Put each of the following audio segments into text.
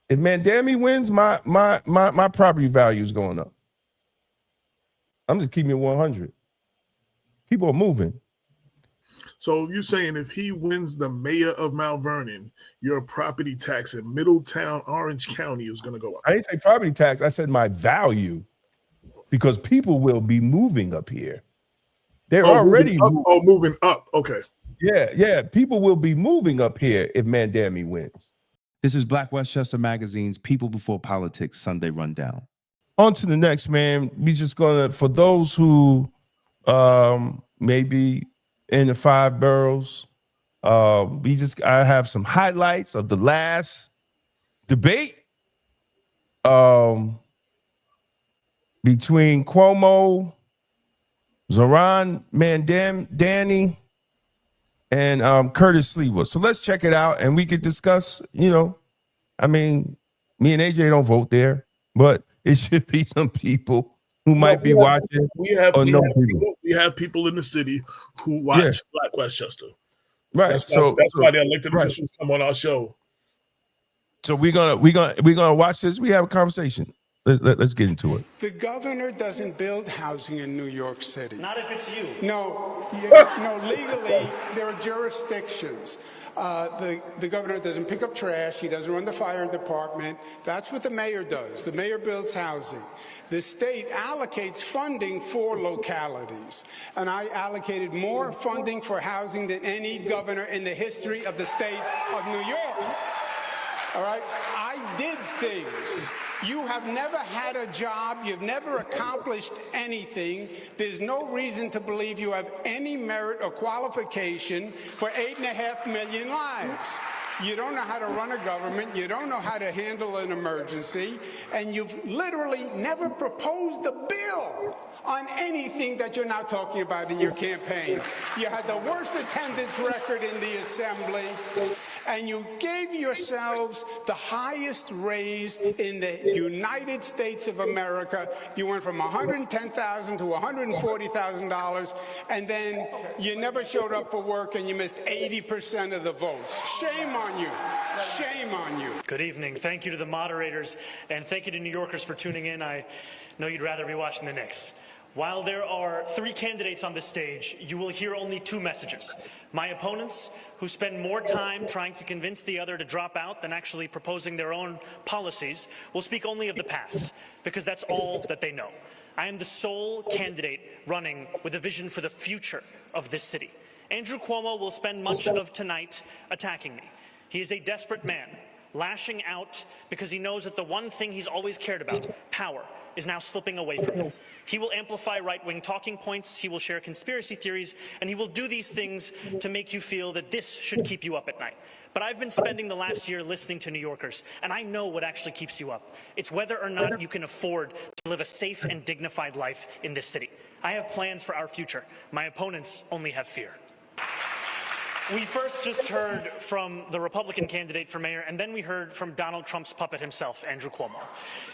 If Mandami wins, my property value is going up. I'm just keeping it 100. People are moving. So you're saying if he wins the mayor of Mount Vernon, your property tax in Middletown, Orange County is going to go up? I didn't say property tax. I said my value, because people will be moving up here. They're already moving up. Okay. Yeah. People will be moving up here if Mandami wins. This is Black Westchester Magazine's People Before Politics Sunday Rundown. On to the next, man. We just gonna, for those who maybe in the 5 boroughs, I have some highlights of the last debate between Cuomo, Zoran Mandani, and Curtis Sliwa. So let's check it out and we could discuss, I mean, me and AJ don't vote there, but it should be some people who might be watching. We have people in the city who watch Black Westchester. Right. That's why the elected officials come on our show. So we're gonna watch this. We have a conversation. Let's get into it. The governor doesn't build housing in New York City. Not if it's you. No, legally, there are jurisdictions. The governor doesn't pick up trash. He doesn't run the fire department. That's what the mayor does. The mayor builds housing. The state allocates funding for localities. And I allocated more funding for housing than any governor in the history of the state of New York. All right? I did things. You have never had a job. You've never accomplished anything. There's no reason to believe you have any merit or qualification for 8.5 million lives. You don't know how to run a government. You don't know how to handle an emergency. And you've literally never proposed a bill on anything that you're now talking about in your campaign. You had the worst attendance record in the assembly, and you gave yourselves the highest raise in the United States of America. You went from $110,000 to $140,000, and then you never showed up for work and you missed 80% of the votes. Shame on you. Shame on you. Good evening. Thank you to the moderators, and thank you to New Yorkers for tuning in. I know you'd rather be watching the Knicks. While there are 3 candidates on this stage, you will hear only 2 messages. My opponents, who spend more time trying to convince the other to drop out than actually proposing their own policies, will speak only of the past, because that's all that they know. I am the sole candidate running with a vision for the future of this city. Andrew Cuomo will spend much of tonight attacking me. He is a desperate man, lashing out because he knows that the one thing he's always cared about, power, is now slipping away from him. He will amplify right-wing talking points, he will share conspiracy theories, and he will do these things to make you feel that this should keep you up at night. But I've been spending the last year listening to New Yorkers, and I know what actually keeps you up. It's whether or not you can afford to live a safe and dignified life in this city. I have plans for our future. My opponents only have fear. We first just heard from the Republican candidate for mayor, and then we heard from Donald Trump's puppet himself, Andrew Cuomo.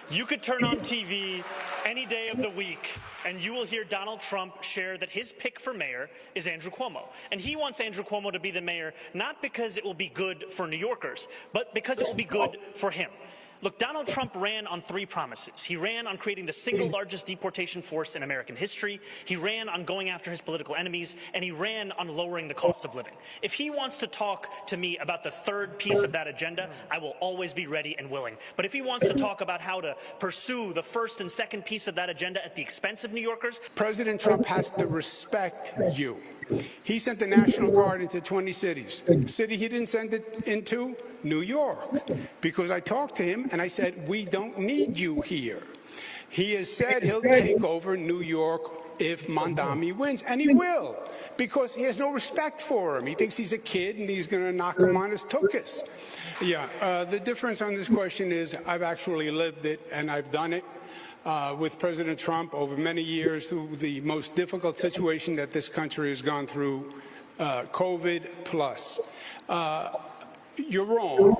You could turn on TV any day of the week, and you will hear Donald Trump share that his pick for mayor is Andrew Cuomo. And he wants Andrew Cuomo to be the mayor, not because it will be good for New Yorkers, but because it will be good for him. Look, Donald Trump ran on 3 promises. He ran on creating the single largest deportation force in American history. He ran on going after his political enemies, and he ran on lowering the cost of living. If he wants to talk to me about the 3rd piece of that agenda, I will always be ready and willing. But if he wants to talk about how to pursue the 1st and 2nd piece of that agenda at the expense of New Yorkers, President Trump has to respect you. He sent the National Guard into 20 cities. The city he didn't send it into, New York. Because I talked to him and I said, we don't need you here. He has said he'll take over New York if Mandami wins, and he will, because he has no respect for him. He thinks he's a kid and he's going to knock him on his tuchus. Yeah, the difference on this question is I've actually lived it and I've done it. With President Trump over many years through the most difficult situation that this country has gone through, COVID plus. You're wrong.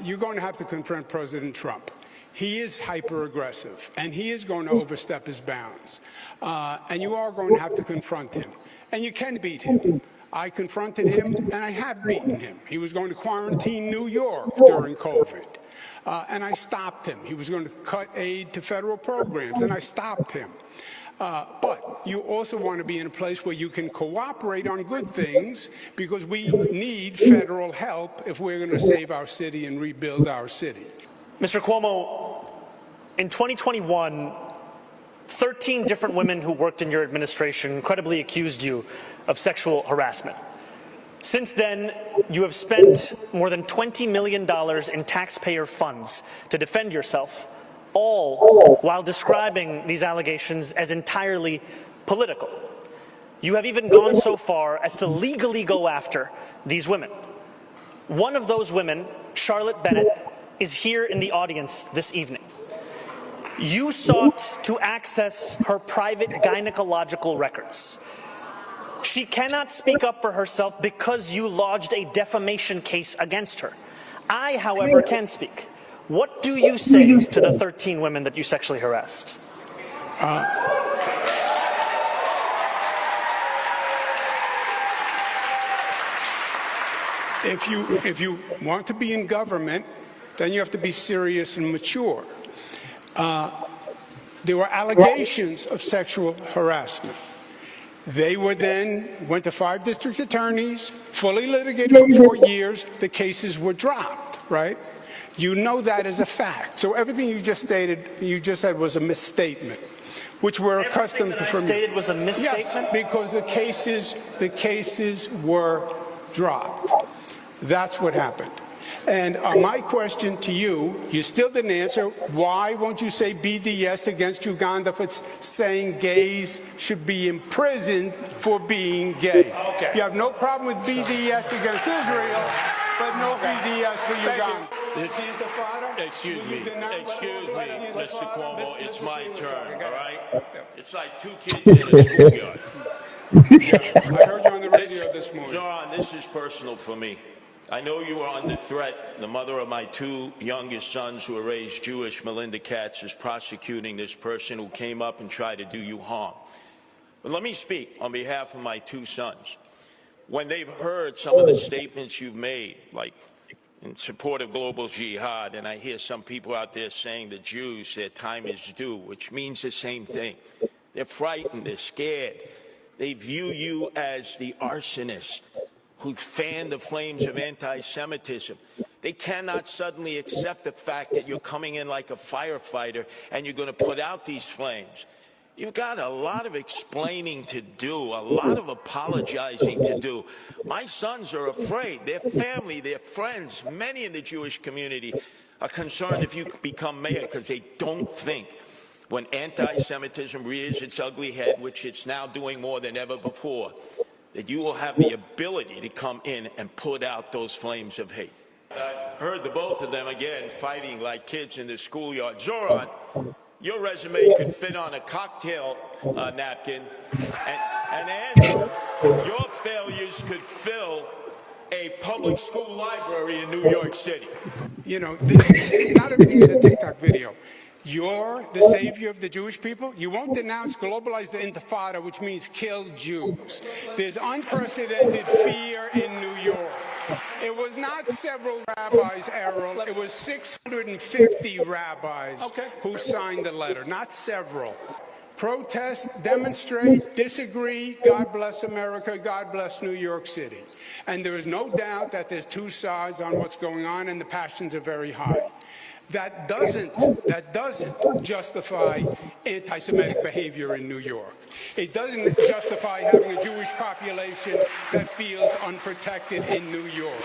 You're going to have to confront President Trump. He is hyper-aggressive, and he is going to overstep his bounds. And you are going to have to confront him. And you can beat him. I confronted him, and I have beaten him. He was going to quarantine New York during COVID. And I stopped him. He was going to cut aid to federal programs, and I stopped him. But you also want to be in a place where you can cooperate on good things, because we need federal help if we're going to save our city and rebuild our city. Mr. Cuomo, in 2021, 13 different women who worked in your administration credibly accused you of sexual harassment. Since then, you have spent more than $20 million in taxpayer funds to defend yourself, all while describing these allegations as entirely political. You have even gone so far as to legally go after these women. One of those women, Charlotte Bennett, is here in the audience this evening. You sought to access her private gynecological records. She cannot speak up for herself because you lodged a defamation case against her. I, however, can speak. What do you say to the 13 women that you sexually harassed? If you want to be in government, then you have to be serious and mature. There were allegations of sexual harassment. They were then went to 5 district attorneys, fully litigated for 4 years. The cases were dropped, right? You know that as a fact. So everything you just stated, you just said was a misstatement, which we're accustomed to from you. Stated was a misstatement? Yes, because the cases were dropped. That's what happened. And my question to you, you still didn't answer, why won't you say BDS against Uganda for saying gays should be imprisoned for being gay? Okay. You have no problem with BDS against Israel, but no BDS for Uganda. Excuse me, Mr. Cuomo, it's my turn, all right? It's like 2 kids in a schoolyard. I heard you on the radio this morning. Zoran, this is personal for me. I know you are under threat. The mother of my 2 youngest sons who are raised Jewish, Melinda Katz, is prosecuting this person who came up and tried to do you harm. But let me speak on behalf of my 2 sons. When they've heard some of the statements you've made, like in support of global jihad, and I hear some people out there saying the Jews, their time is due, which means the same thing. They're frightened, they're scared. They view you as the arsonist who fanned the flames of anti-Semitism. They cannot suddenly accept the fact that you're coming in like a firefighter and you're going to put out these flames. You've got a lot of explaining to do, a lot of apologizing to do. My sons are afraid. Their family, their friends, many in the Jewish community are concerned if you become mayor because they don't think when anti-Semitism rears its ugly head, which it's now doing more than ever before, that you will have the ability to come in and put out those flames of hate. I heard the both of them, again, fighting like kids in the schoolyard. Zoran, your resume could fit on a cocktail napkin, and Andrew, your failures could fill a public school library in New York City. You know, not everything is a TikTok video. You're the savior of the Jewish people. You won't denounce, globalize the Intifada, which means kill Jews. There's unprecedented fear in New York. It was not several rabbis, Errol. It was 650 rabbis who signed the letter, not several. Protest, demonstrate, disagree. God bless America. God bless New York City. And there is no doubt that there's 2 sides on what's going on, and the passions are very high. That doesn't justify anti-Semitic behavior in New York. It doesn't justify having a Jewish population that feels unprotected in New York.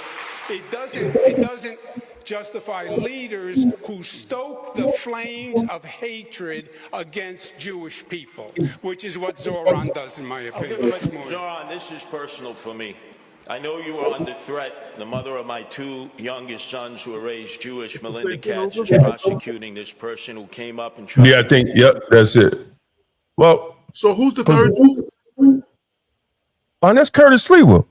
It doesn't justify leaders who stoke the flames of hatred against Jewish people, which is what Zoran does, in my opinion. Zoran, this is personal for me. I know you are under threat. The mother of my 2 youngest sons who are raised Jewish, Melinda Katz, is prosecuting this person who came up and tried. Yeah, I think, yep, that's it. Well, So who's the third dude? oh, that's Curtis Slewa.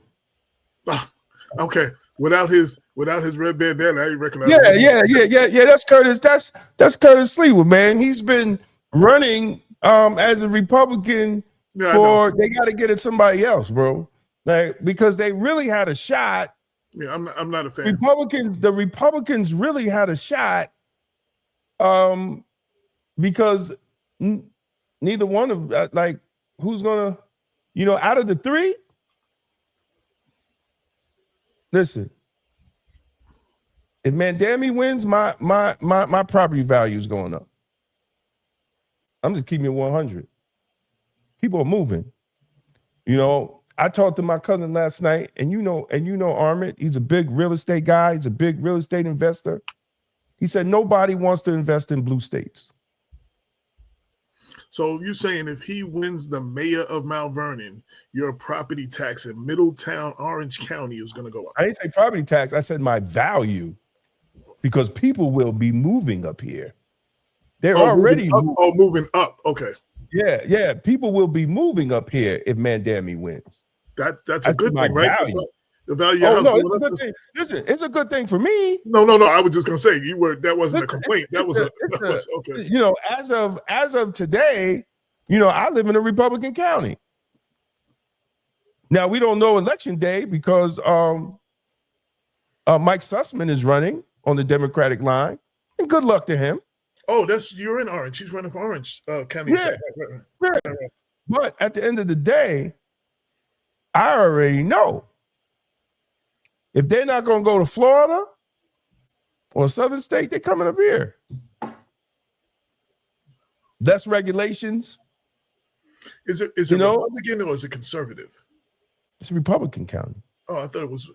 Ah, okay, without his red bandana, I didn't recognize Yeah, him. that's Curtis. That's Curtis Slewa, man. He's been running as a Republican Yeah, I know. they got to get it somebody else, bro. Like, because they really had a shot Yeah, I'm not a fan. The Republicans really had a shot, because neither one of who's gonna, out of the three. Listen, if Mandami wins, my property value is going up. I'm just keeping it 100. People are moving. I talked to my cousin last night, and Armit, he's a big real estate guy. He's a big real estate investor. He said nobody wants to invest in blue states. So you're saying if he wins the mayor of Mount Vernon, your property tax in Middletown, Orange County is going to go up? I didn't say property tax. I said my value, because people will be moving up here. They're already moving up. Okay. Yeah. People will be moving up here if Mandami wins. That's a good thing, right? Value. The value of your house it's a good thing. Listen, it's a good thing for me. No. I was just gonna say that wasn't a complaint. That was okay. As of today, I live in a Republican county. Now we don't know election day because Mike Sussman is running on the Democratic line, and good luck to him. Oh, you're in Orange. He's running for Orange County. Yeah. Right. But at the end of the day, I already know if they're not going to go to Florida or Southern state, they're coming up here. Less regulations. Is it Republican or is it conservative? It's a Republican county. Oh, I thought it was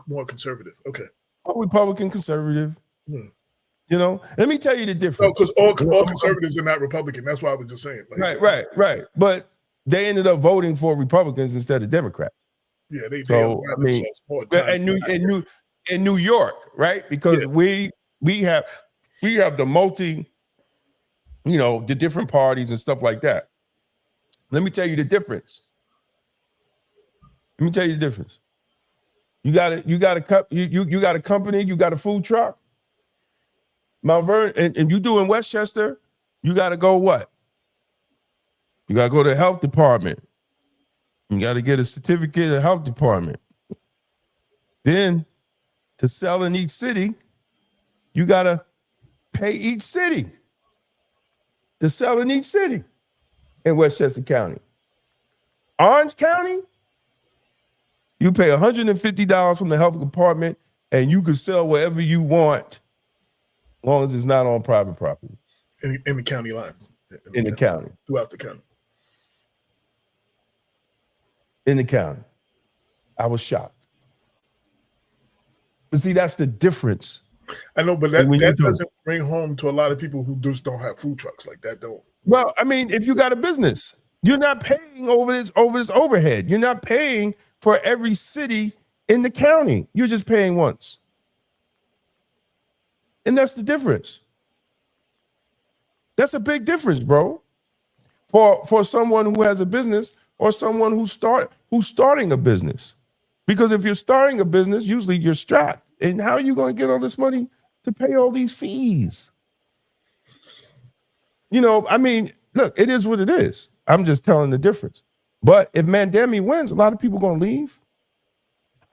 more conservative. Okay. Republican, conservative. Let me tell you the difference. No, because all conservatives are not Republican. That's why I was just saying. Right. But they ended up voting for Republicans instead of Democrats. Yeah, they in New York, right? Because we have the multi, the different parties and stuff like that. Let me tell you the difference. You got a company, you got a food truck. Mount Vernon, and you do in Westchester, you got to go what? You got to go to the health department. You got to get a certificate of the health department. Then to sell in each city, you got to pay each city to sell in each city in Westchester County. Orange County, you pay $150 from the health department and you can sell wherever you want, as long as it's not on private property. In the county lines. In the county. Throughout the county. In the county. I was shocked. But see, that's the difference. I know, but that doesn't bring home to a lot of people who just don't have food trucks like that. Well, I mean, if you got a business, you're not paying over this overhead. You're not paying for every city in the county. You're just paying once. And that's the difference. That's a big difference, bro. For someone who has a business or someone who's starting a business. Because if you're starting a business, usually you're strapped. And how are you going to get all this money to pay all these fees? I mean, look, it is what it is. I'm just telling the difference. But if Mandami wins, a lot of people are going to leave.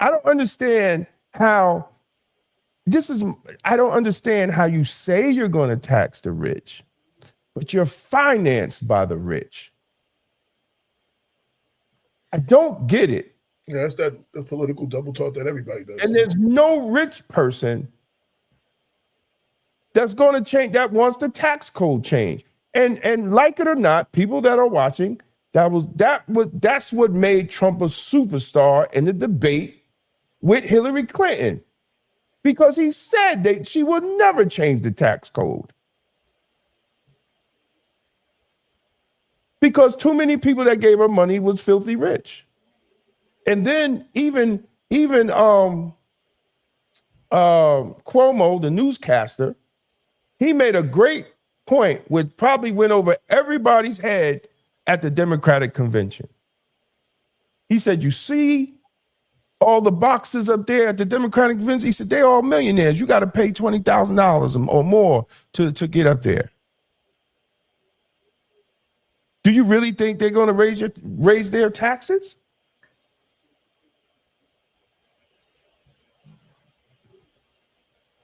I don't understand how you say you're going to tax the rich, but you're financed by the rich. I don't get it. Yeah, that's the political double talk that everybody does. And there's no rich person that's going to change, that wants the tax code change. And like it or not, people that are watching, that's what made Trump a superstar in the debate with Hillary Clinton. Because he said that she would never change the tax code. Because too many people that gave her money was filthy rich. And then even Cuomo, the newscaster, he made a great point which probably went over everybody's head at the Democratic convention. He said, you see all the boxes up there at the Democratic convention? He said, they're all millionaires. You got to pay $20,000 or more to get up there. Do you really think they're going to raise their taxes?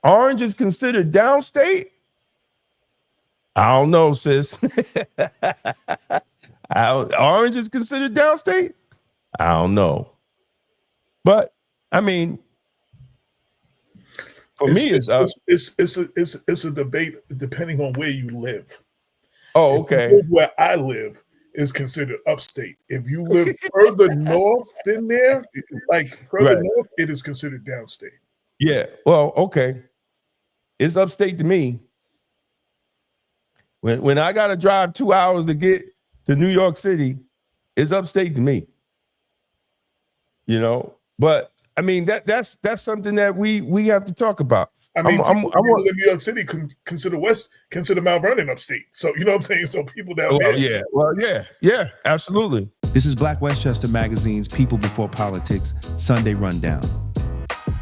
Orange is considered downstate? I don't know, sis. Orange is considered downstate? I don't know. But I mean, for me, it's a debate depending on where you live. Oh, If you okay. live where I live is considered upstate. If you live further north than there, like further Right. north, it is considered downstate. Yeah. Well, okay. It's upstate to me. When I gotta drive 2 hours to get to New York City, it's upstate to me. You know, but I mean that's something that we have to talk about. I mean, people who live in New York City consider Mount Vernon upstate. So you know what I'm saying? So people down there. Yeah. Well, yeah, absolutely. This is Black Westchester Magazine's People Before Politics Sunday Rundown.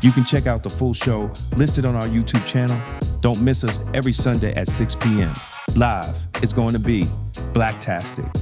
You can check out the full show listed on our YouTube channel. Don't miss us every Sunday at 6 p.m. Live. It's going to be Blacktastic.